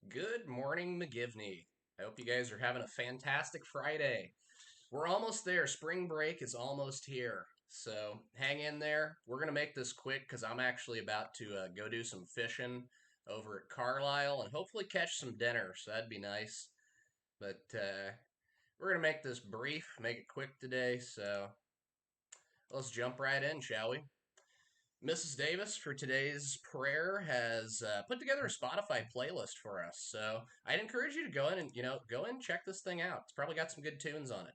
Good morning, McGivney. I hope you guys are having a fantastic Friday. We're almost there. Spring break is almost here. So hang in there. We're going to make this quick because I'm actually about to go do some fishing over at Carlisle and hopefully catch some dinner. So that'd be nice. But we're going to make this brief, make it quick today. So let's jump right in, shall we? Mrs. Davis for today's prayer has put together a Spotify playlist for us. So I'd encourage you to go in and go in and check this thing out. It's probably got some good tunes on it.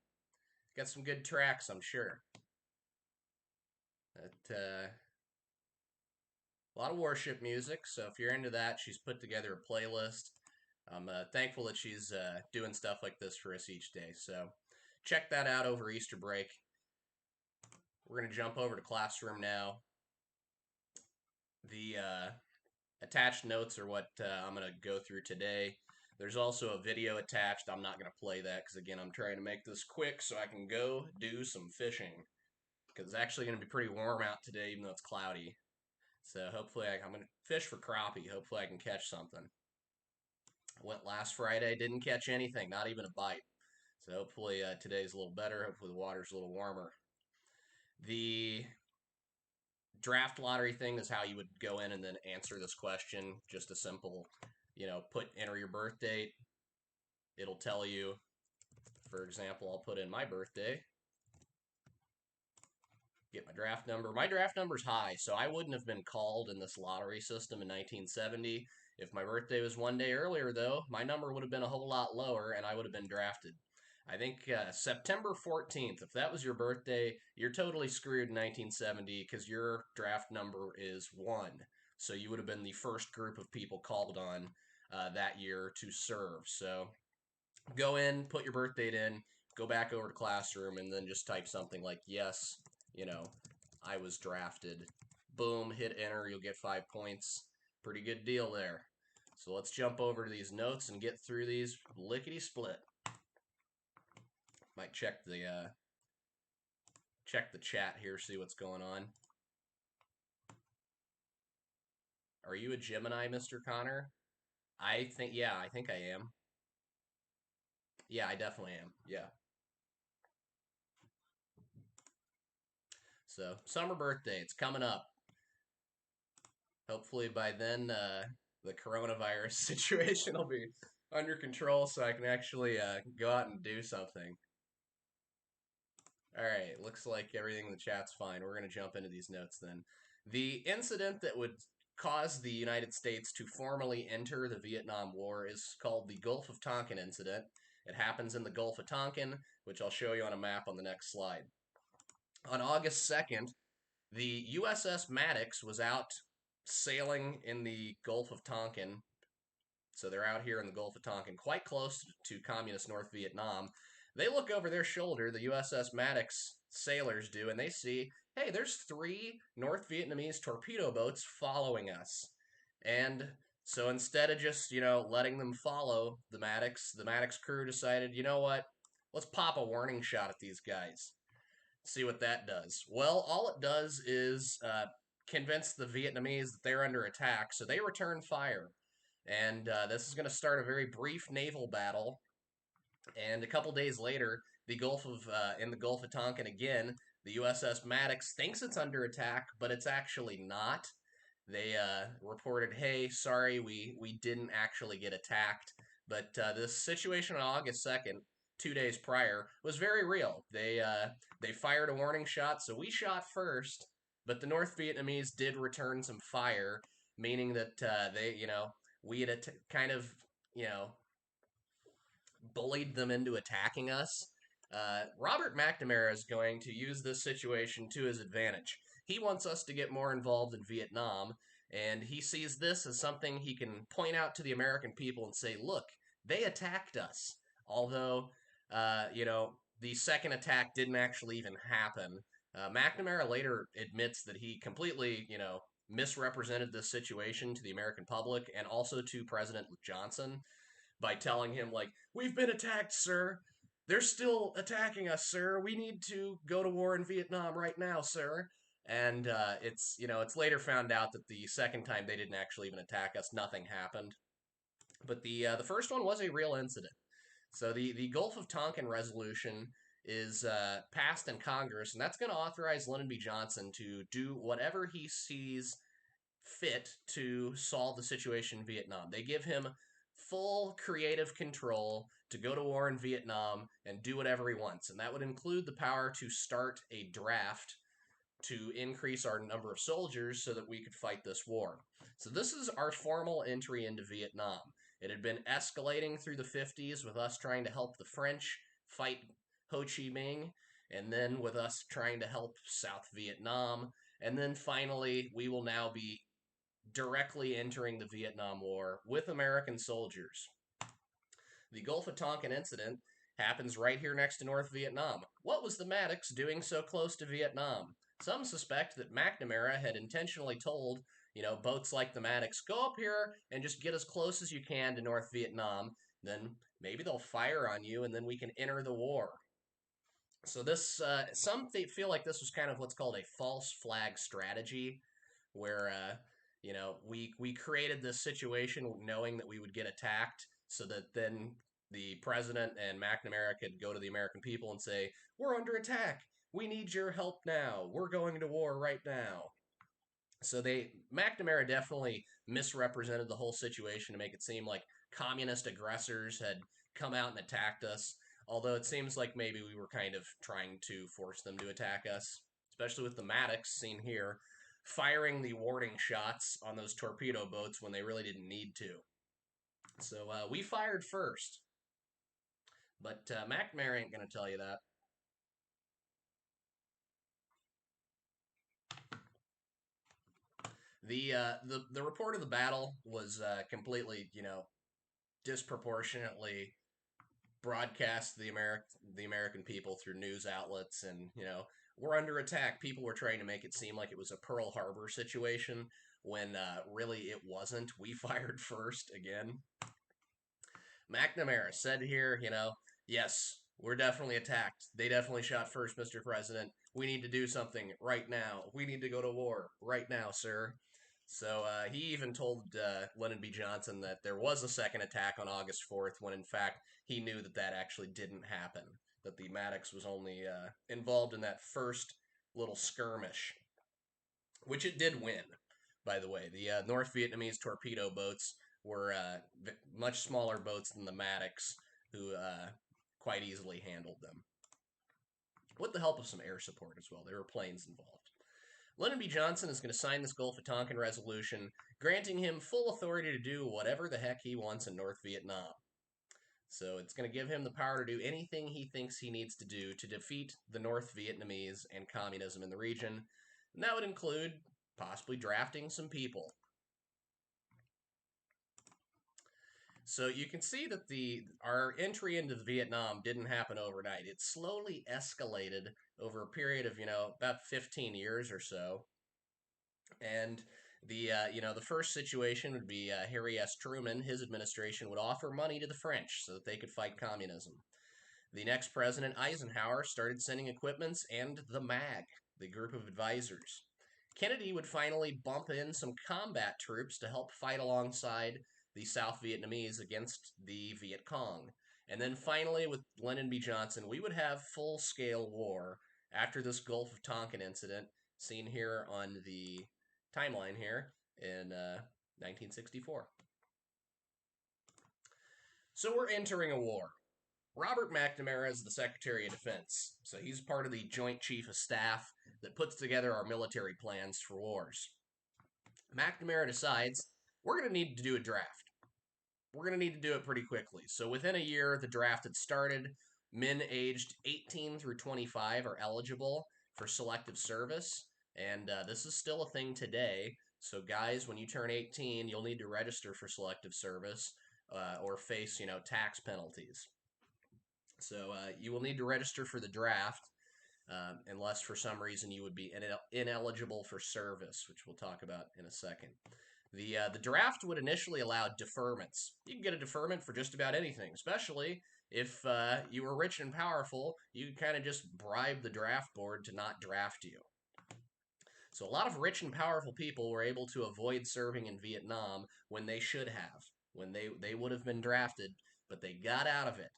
Got some good tracks, I'm sure. A lot of worship music. So if you're into that, she's put together a playlist. I'm thankful that she's doing stuff like this for us each day. So check that out over Easter break. We're gonna jump over to classroom now. The attached notes are what I'm going to go through today. There's also a video attached. I'm not going to play that because, again, I'm trying to make this quick so I can go do some fishing. Because it's actually going to be pretty warm out today, even though it's cloudy. So hopefully I'm going to fish for crappie. Hopefully I can catch something. I went last Friday, didn't catch anything, not even a bite. So hopefully today's a little better. Hopefully the water's a little warmer. The draft lottery thing is how you would go in and then answer this question. Just a simple, enter your birth date. It'll tell you, for example, I'll put in my birthday, get my draft number. My draft number's high, so I wouldn't have been called in this lottery system in 1970. If my birthday was one day earlier, though, my number would have been a whole lot lower and I would have been drafted. I think September 14th, if that was your birthday, you're totally screwed in 1970 because your draft number is 1. So you would have been the first group of people called on that year to serve. So go in, put your birth date in, go back over to classroom, and then just type something like, yes, you know, I was drafted. Boom, hit enter, you'll get 5 points. Pretty good deal there. So let's jump over to these notes and get through these lickety split. Might check the chat here, see what's going on. Are you a Gemini, Mr. Connor? I think I am. Yeah, I definitely am. Yeah. So, summer birthday, it's coming up. Hopefully by then, the coronavirus situation will be under control so I can actually go out and do something. All right, looks like everything in the chat's fine. We're going to jump into these notes then. The incident that would cause the United States to formally enter the Vietnam War is called the Gulf of Tonkin incident. It happens in the Gulf of Tonkin, which I'll show you on a map on the next slide. On August 2nd, the USS Maddox was out sailing in the Gulf of Tonkin. So they're out here in the Gulf of Tonkin, quite close to communist North Vietnam. They look over their shoulder, the USS Maddox sailors do, and they see, hey, there's 3 North Vietnamese torpedo boats following us. And so instead of just, letting them follow the Maddox crew decided, you know what? Let's pop a warning shot at these guys. See what that does. Well, all it does is convince the Vietnamese that they're under attack, so they return fire. And this is going to start a very brief naval battle. And a couple days later, in the Gulf of Tonkin again, the USS Maddox thinks it's under attack, but it's actually not. They reported, "Hey, sorry, we didn't actually get attacked." But this situation on August 2nd, 2 days prior, was very real. They fired a warning shot, so we shot first, but the North Vietnamese did return some fire, meaning that we had kind of you know bullied them into attacking us. Robert McNamara is going to use this situation to his advantage. He wants us to get more involved in Vietnam, and he sees this as something he can point out to the American people and say, look, they attacked us. Although, the second attack didn't actually even happen. McNamara later admits that he completely, misrepresented this situation to the American public and also to President Johnson by telling him, like, we've been attacked, sir. They're still attacking us, sir. We need to go to war in Vietnam right now, sir. And it's later found out that the second time they didn't actually even attack us, nothing happened. But the first one was a real incident. So the Gulf of Tonkin resolution is passed in Congress, and that's going to authorize Lyndon B. Johnson to do whatever he sees fit to solve the situation in Vietnam. They give him full creative control to go to war in Vietnam and do whatever he wants, and that would include the power to start a draft to increase our number of soldiers so that we could fight this war. So this is our formal entry into Vietnam. It had been escalating through the 50s with us trying to help the French fight Ho Chi Minh, and then with us trying to help South Vietnam, and then finally we will now be directly entering the Vietnam War with American soldiers. The Gulf of Tonkin incident happens right here next to North Vietnam. What was the Maddox doing so close to Vietnam? Some suspect that McNamara had intentionally told, boats like the Maddox, go up here and just get as close as you can to North Vietnam. Then maybe they'll fire on you and then we can enter the war. So this, some feel like this was kind of what's called a false flag strategy, where we created this situation knowing that we would get attacked, so that then the president and McNamara could go to the American people and say, "We're under attack. We need your help now. We're going to war right now." So McNamara definitely misrepresented the whole situation to make it seem like communist aggressors had come out and attacked us. Although it seems like maybe we were kind of trying to force them to attack us, especially with the Maddox seen here firing the warning shots on those torpedo boats when they really didn't need to. So we fired first, but McNamara ain't going to tell you that. The report of the battle was completely, disproportionately broadcast to the American people through news outlets, and we're under attack. People were trying to make it seem like it was a Pearl Harbor situation when really it wasn't. We fired first again. McNamara said here, yes, we're definitely attacked. They definitely shot first, Mr. President. We need to do something right now. We need to go to war right now, sir. So he even told Lyndon B. Johnson that there was a second attack on August 4th, when in fact he knew that that actually didn't happen, that the Maddox was only involved in that first little skirmish, which it did win, by the way. The North Vietnamese torpedo boats were much smaller boats than the Maddox, who quite easily handled them, with the help of some air support as well. There were planes involved. Lyndon B. Johnson is going to sign this Gulf of Tonkin resolution, granting him full authority to do whatever the heck he wants in North Vietnam. So it's going to give him the power to do anything he thinks he needs to do to defeat the North Vietnamese and communism in the region. And that would include possibly drafting some people. So you can see that our entry into Vietnam didn't happen overnight. It slowly escalated over a period of, about 15 years or so. And the first situation would be Harry S. Truman. His administration would offer money to the French so that they could fight communism. The next president, Eisenhower, started sending equipments and the MAG, the group of advisors. Kennedy would finally bump in some combat troops to help fight alongside the South Vietnamese against the Viet Cong. And then finally, with Lyndon B. Johnson, we would have full scale war after this Gulf of Tonkin incident, seen here on the timeline here in 1964. So we're entering a war. Robert McNamara is the Secretary of Defense, so he's part of the Joint Chief of Staff that puts together our military plans for wars. McNamara decides we're going to need to do a draft. We're going to need to do it pretty quickly. So within a year, the draft had started. Men aged 18 through 25 are eligible for selective service, and this is still a thing today. So guys, when you turn 18, you'll need to register for selective service or face, tax penalties. So you will need to register for the draft, unless for some reason you would be ineligible for service, which we'll talk about in a second. The draft would initially allow deferments. You can get a deferment for just about anything, especially if you were rich and powerful. You could kind of just bribe the draft board to not draft you. So a lot of rich and powerful people were able to avoid serving in Vietnam when they should have. when they would have been drafted, but they got out of it.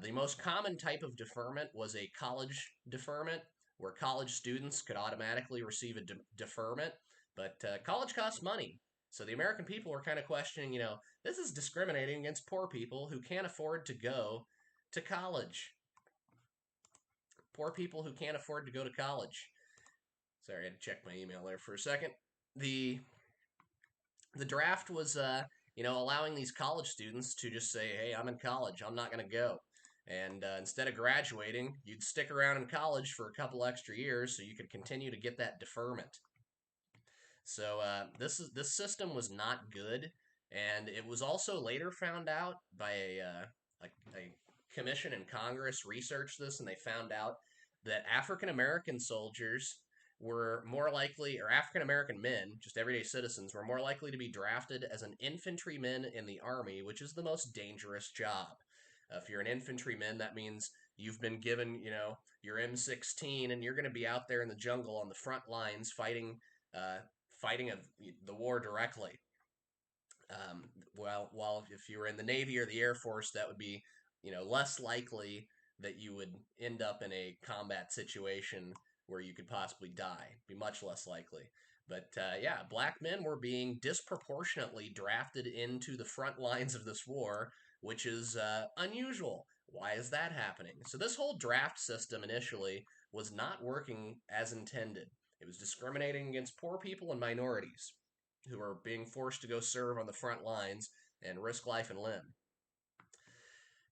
The most common type of deferment was a college deferment, where college students could automatically receive a deferment, but college costs money. So the American people were kind of questioning, this is discriminating against poor people who can't afford to go to college. Poor people who can't afford to go to college. Sorry, I had to check my email there for a second. The the draft was allowing these college students to just say, "Hey, I'm in college. I'm not going to go." And instead of graduating, you'd stick around in college for a couple extra years so you could continue to get that deferment. So this system was not good, and it was also later found out by a commission in Congress researched this, and they found out that African American soldiers were more likely, or African American men, just everyday citizens, were more likely to be drafted as an infantryman in the army, which is the most dangerous job. If you're an infantryman, that means you've been given, your M16, and you're going to be out there in the jungle on the front lines uh, fighting the war directly. While if you were in the Navy or the Air Force, that would be, less likely that you would end up in a combat situation where you could possibly die. Be much less likely. But yeah, black men were being disproportionately drafted into the front lines of this war, which is unusual. Why is that happening? So this whole draft system initially was not working as intended. It was discriminating against poor people and minorities who are being forced to go serve on the front lines and risk life and limb.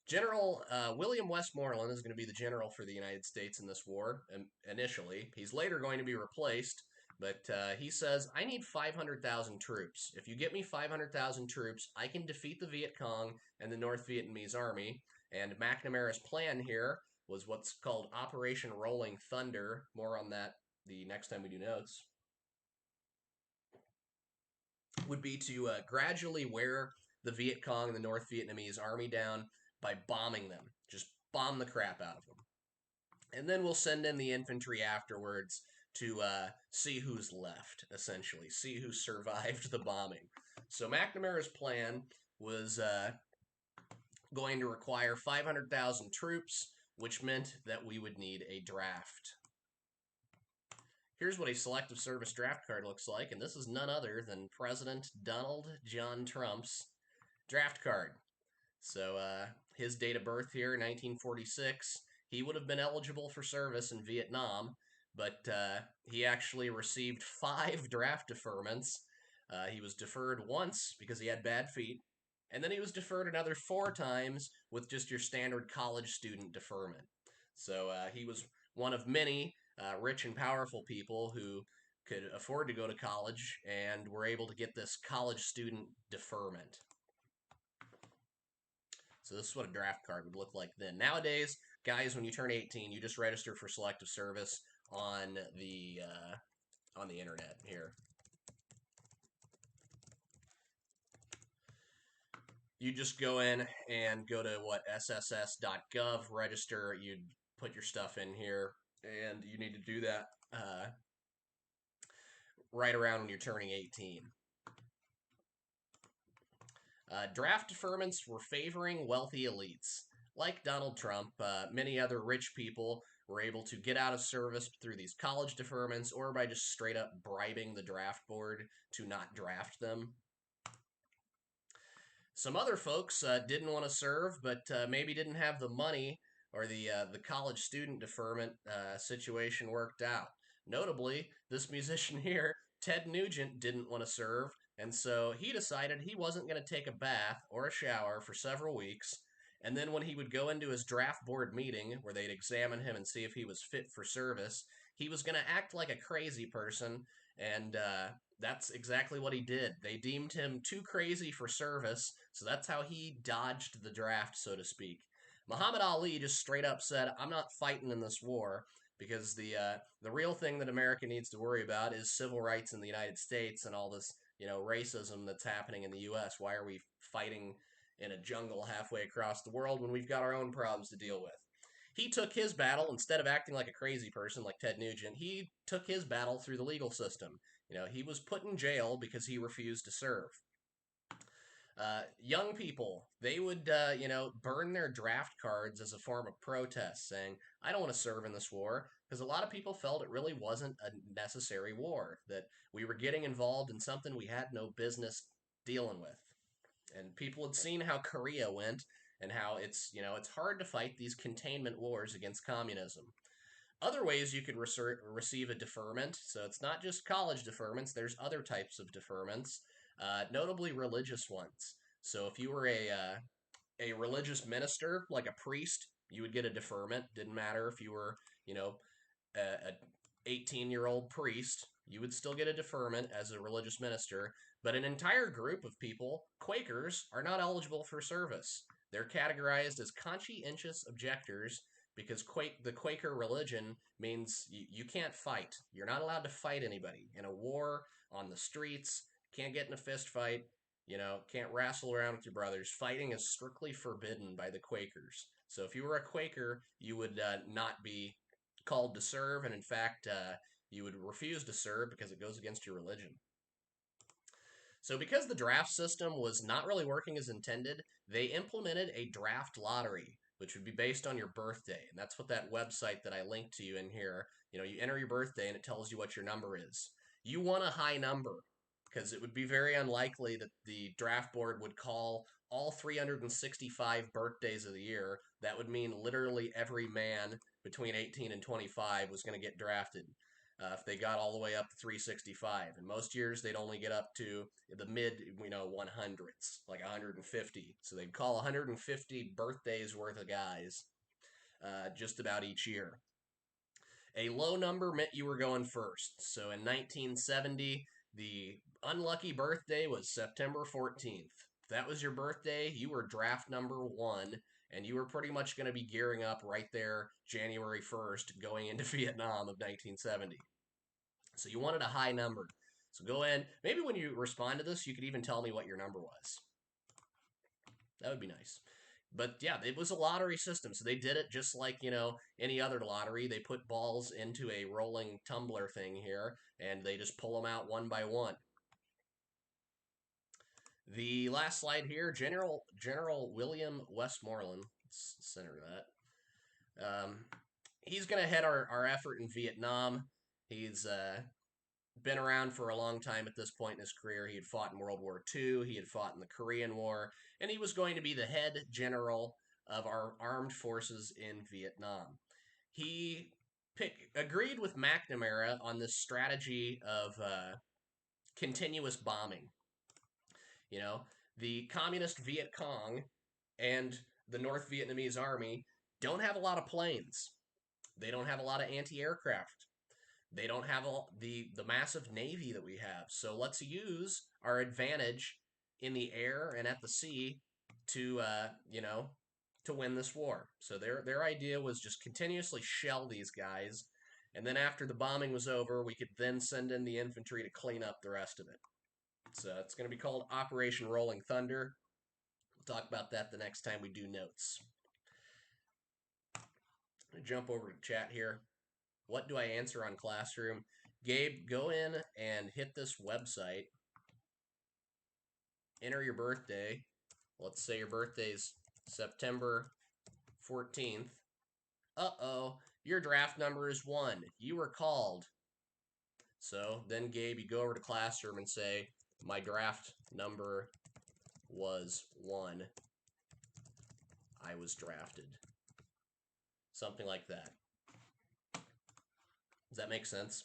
General William Westmoreland is going to be the general for the United States in this war initially. He's later going to be replaced, but he says, I need 500,000 troops. If you get me 500,000 troops, I can defeat the Viet Cong and the North Vietnamese army. And McNamara's plan here was what's called Operation Rolling Thunder. More on that the next time we do notes. Would be to gradually wear the Viet Cong and the North Vietnamese army down by bombing them. Just bomb the crap out of them. And then we'll send in the infantry afterwards to see who's left, essentially, see who survived the bombing. So McNamara's plan was going to require 500,000 troops, which meant that we would need a draft. Here's what a selective service draft card looks like, and this is none other than President Donald John Trump's draft card. So his date of birth here, 1946, he would have been eligible for service in Vietnam, but he actually received 5 draft deferments. He was deferred once because he had bad feet, and then he was deferred another 4 times with just your standard college student deferment. So he was one of many rich and powerful people who could afford to go to college and were able to get this college student deferment. So this is what a draft card would look like then. Nowadays, guys, when you turn 18, you just register for selective service on the internet here. You just go in and go to sss.gov, register. You'd put your stuff in here, and you need to do that right around when you're turning 18. Draft deferments were favoring wealthy elites. Like Donald Trump, many other rich people were able to get out of service through these college deferments or by just straight up bribing the draft board to not draft them. Some other folks didn't want to serve, but maybe didn't have the money, or the college student deferment situation worked out. Notably, this musician here, Ted Nugent, didn't want to serve, and so he decided he wasn't going to take a bath or a shower for several weeks. And then when he would go into his draft board meeting, where they'd examine him and see if he was fit for service, he was going to act like a crazy person, and that's exactly what he did. They deemed him too crazy for service, so that's how he dodged the draft, so to speak. Muhammad Ali just straight up said, "I'm not fighting in this war because the real thing that America needs to worry about is civil rights in the United States and all this racism that's happening in the U.S. Why are we fighting in a jungle halfway across the world when we've got our own problems to deal with?" He took his battle, instead of acting like a crazy person like Ted Nugent, he took his battle through the legal system. He was put in jail because he refused to serve. Young people, they would, burn their draft cards as a form of protest, saying, I don't want to serve in this war, because a lot of people felt it really wasn't a necessary war, that we were getting involved in something we had no business dealing with. And people had seen how Korea went and how it's hard to fight these containment wars against communism. Other ways you could receive a deferment, so it's not just college deferments, there's other types of deferments, notably religious ones. So if you were a religious minister, like a priest, you would get a deferment. Didn't matter if you were, you know, a 18-year-old priest, you would still get a deferment as a religious minister. But an entire group of people, Quakers, are not eligible for service. They're categorized as conscientious objectors because the Quaker religion means you can't fight. You're not allowed to fight anybody in a war, on the streets. Can't get in a fist fight. Can't wrestle around with your brothers. Fighting is strictly forbidden by the Quakers. So if you were a Quaker, you would not be called to serve, and in fact, you would refuse to serve because it goes against your religion. So, because the draft system was not really working as intended, they implemented a draft lottery, which would be based on your birthday. And that's what that website that I linked to you in here, you enter your birthday and it tells you what your number is. You want a high number because it would be very unlikely that the draft board would call all 365 birthdays of the year. That would mean literally every man between 18 and 25 was going to get drafted if they got all the way up to 365. And most years they'd only get up to the mid, 100s, like 150. So they'd call 150 birthdays worth of guys just about each year. A low number meant you were going first. So in 1970, the unlucky birthday was September 14th. If that was your birthday, you were draft number 1, and you were pretty much going to be gearing up right there January 1st going into Vietnam of 1970. So you wanted a high number. So go in. Maybe when you respond to this, you could even tell me what your number was. That would be nice. But yeah, it was a lottery system. So they did it just like, any other lottery. They put balls into a rolling tumbler thing here, and they just pull them out one by one. The last slide here, General William Westmoreland. Let's center that. He's going to head our effort in Vietnam. He's been around for a long time at this point in his career. He had fought in World War II, he had fought in the Korean War, and he was going to be the head general of our armed forces in Vietnam. He agreed with McNamara on this strategy of continuous bombing. The communist Viet Cong and the North Vietnamese army don't have a lot of planes. They don't have a lot of anti-aircraft. They don't have the massive navy that we have. So let's use our advantage in the air and at the sea to to win this war. So their idea was just continuously shell these guys, and then after the bombing was over, we could then send in the infantry to clean up the rest of it. So it's going to be called Operation Rolling Thunder. We'll talk about that the next time we do notes. I'm going to jump over to chat here. What do I answer on Classroom? Gabe, go in and hit this website. Enter your birthday. Let's say your birthday's September 14th. Uh-oh, your draft number is 1. You were called. So then, Gabe, you go over to Classroom and say, my draft number was 1. I was drafted. Something like that. Does that make sense?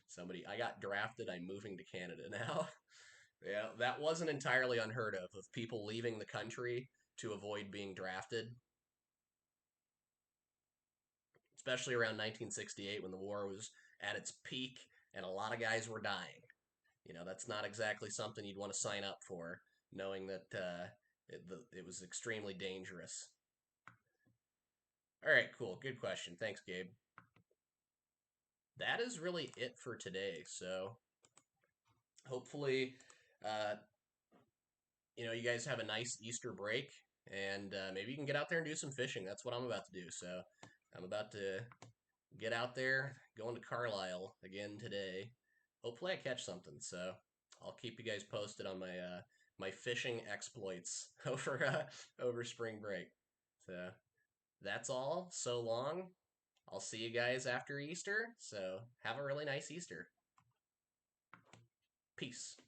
Somebody, I got drafted. I'm moving to Canada now. Yeah, that wasn't entirely unheard of people leaving the country to avoid being drafted, especially around 1968 when the war was at its peak and a lot of guys were dying. That's not exactly something you'd want to sign up for, knowing that it was extremely dangerous. All right, cool. Good question. Thanks, Gabe. That is really it for today. So hopefully, you guys have a nice Easter break, and maybe you can get out there and do some fishing. That's what I'm about to do. So I'm about to get out there, going to Carlisle again today. Hopefully, I catch something. So I'll keep you guys posted on my fishing exploits over spring break. So that's all. So long. I'll see you guys after Easter. So have a really nice Easter. Peace.